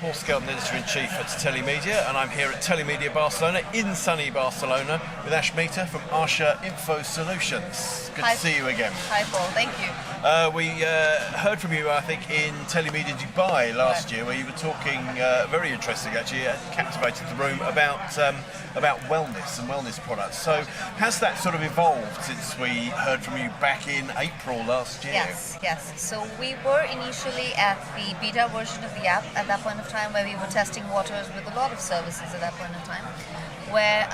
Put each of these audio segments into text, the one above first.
Paul Skeldon, Editor-in-Chief at Telemedia, and I'm here at Telemedia Barcelona, in sunny Barcelona, with Ashmita from Arshiya Infosolutions. Good to see you again. Hi Paul, thank you. We heard from you, I think, in Telemedia Dubai last year, where you were talking, very interesting actually, captivated the room, about wellness and wellness products. So has that sort of evolved since we heard from you back in April last year? Yes. So we were initially at the beta version of the app at that point of time, where we were testing waters with a lot of services at that point in time, where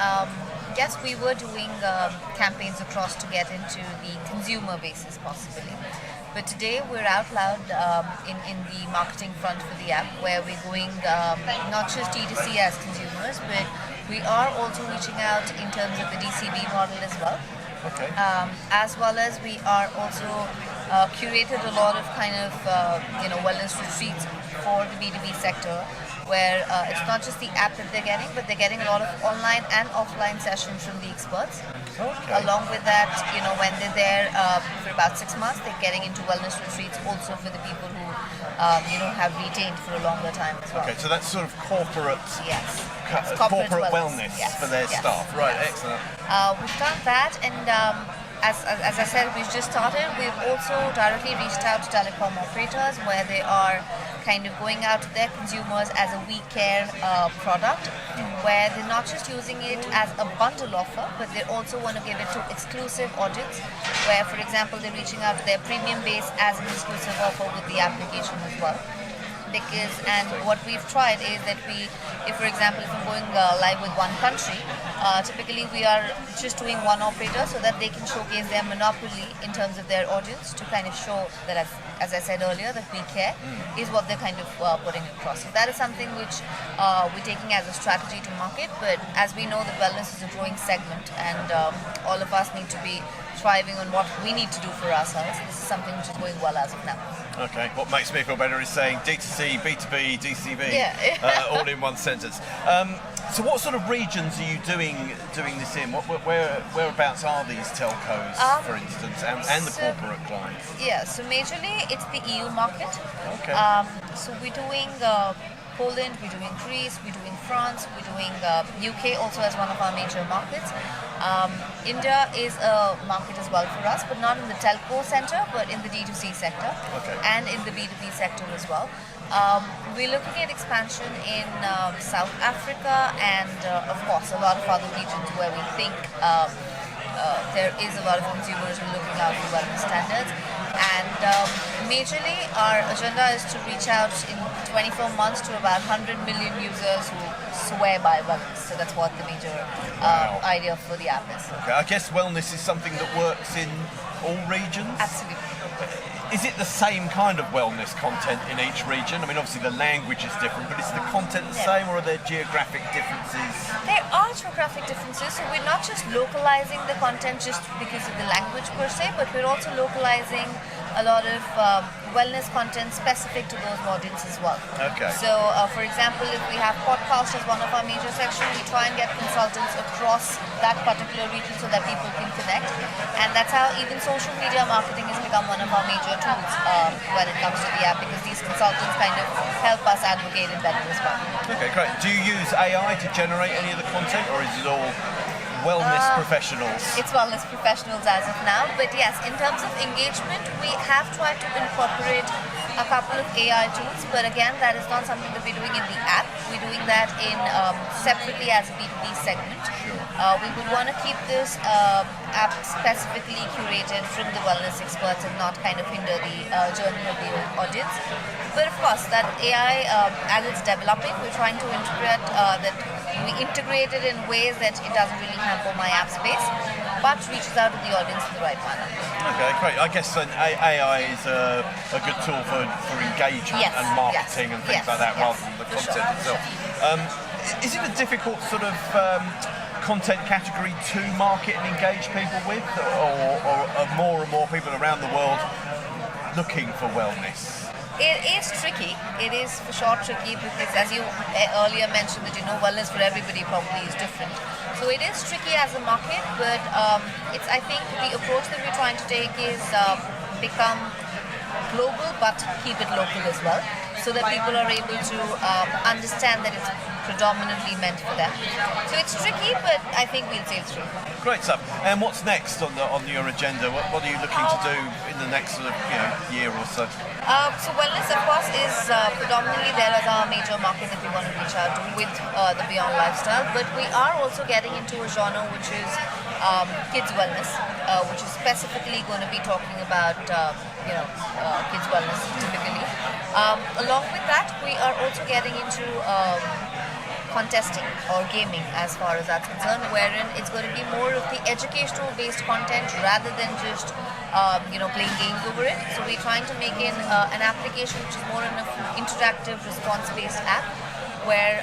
yes, we were doing campaigns across to get into the consumer basis possibly. But today we're out loud in the marketing front for the app, where we're going not just D2C as consumers, but we are also reaching out in terms of the DCB model as well. Okay. As well as we are also curated a lot of kind of wellness retreats for the B2B sector, where it's not just the app that they're getting, but they're getting a lot of online and offline sessions from the experts. Okay. Along with that, when they're there for about 6 months, they're getting into wellness retreats also for the people who have retained for a longer time as well. Okay, so that's sort of corporate. Yes. Corporate wellness for their staff. Right, excellent. We've done that, and as I said, we've just started. We've also directly reached out to telecom operators, where they are kind of going out to their consumers as a We Care product, where they're not just using it as a bundle offer, but they also want to give it to exclusive audience, where, for example, they're reaching out to their premium base as an exclusive offer with the application as well. And what we've tried is that if for example, if I'm going live with one country, typically we are just doing one operator so that they can showcase their monopoly in terms of their audience, to kind of show that, as I said earlier, that we care is what they're kind of putting across. So that is something which we're taking as a strategy to market. But as we know, that wellness is a growing segment, and all of us need to be thriving on what we need to do for ourselves. This is something which is going well as of now. Okay, what makes me feel better is saying D2C, B2B, DCB, all in one sentence. So what sort of regions are you doing this in? Whereabouts are these telcos, for instance, and the corporate clients? Yeah, so majorly it's the EU market. Okay. So we're doing Poland, we're doing Greece, we're doing France, we're doing UK also as one of our major markets. India is a market as well for us, but not in the telco sector, but in the D2C sector, and in the B2B sector as well. We're looking at expansion in South Africa, and of course a lot of other regions where we think there is a lot of consumers who are looking out for wellness standards. And majorly our agenda is to reach out in 24 months to about 100 million users who swear by wellness. So that's what the major idea for the app is. Okay, I guess wellness is something that works in all regions? Absolutely. Is it the same kind of wellness content in each region? I mean, obviously the language is different, but is the content the same, or are there geographic differences? There are geographic differences, so we're not just localizing the content just because of the language per se, but we're also localizing a lot of wellness content specific to those audiences as well. Okay. So, for example, if we have podcast as one of our major sections, we try and get consultants across that particular region so that people can connect. And that's how even social media marketing has become one of our major tools when it comes to the app, because these consultants kind of help us advocate it better as well. Okay, great. Do you use AI to generate any of the content, or is it all wellness professionals? It's wellness professionals as of now, but yes, in terms of engagement, we have tried to incorporate a couple of AI tools, but again, that is not something that we're doing in the app. We're doing that in separately as a B2B segment. We would want to keep this app specifically curated from the wellness experts and not kind of hinder the journey of the audience. But of course, that AI, as it's developing, we're trying to we integrate it in ways that it doesn't really hamper my app space, but reaches out to the audience in the right manner. Okay, great. I guess AI is a good tool for engagement and marketing and things like that, rather than the content itself. Is it a difficult sort of content category to market and engage people with, or are more and more people around the world looking for wellness? It is tricky. It is for sure tricky, because as you earlier mentioned, that wellness for everybody probably is different. So it is tricky as a market, but I think the approach that we're trying to take is become global but keep it local as well. so that people are able to understand that it's predominantly meant for them. So it's tricky, but I think we'll sail through. Great stuff. And what's next on your agenda? What are you looking to do in the next sort of year or so? So wellness, of course, is predominantly there as our major market that we want to reach out to with the Beyond Lifestyle. But we are also getting into a genre which is kids wellness, which is specifically going to be talking about kids wellness typically. Along with that, we are also getting into contesting or gaming as far as that's concerned, wherein it's going to be more of the educational based content rather than just playing games over it. So we're trying to make an application which is more an interactive response based app where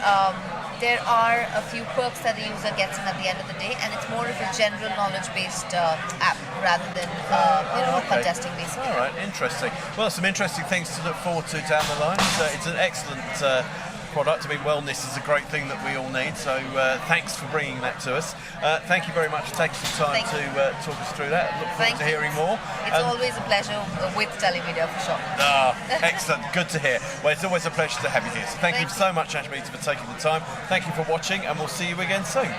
there are a few perks that the user gets in at the end of the day, and it's more of a general knowledge based app rather than contesting based. All right, interesting. Well, some interesting things to look forward to down the line. It's an excellent product. I mean, wellness is a great thing that we all need, so thanks for bringing that to us. Thank you very much for taking some time to talk us through that. Look forward to hearing more. It's always a pleasure with Telemedia for sure. Excellent, good to hear. Well, it's always a pleasure to have you here. So thank you so much, Ashmita, for taking the time. Thank you for watching, and we'll see you again soon.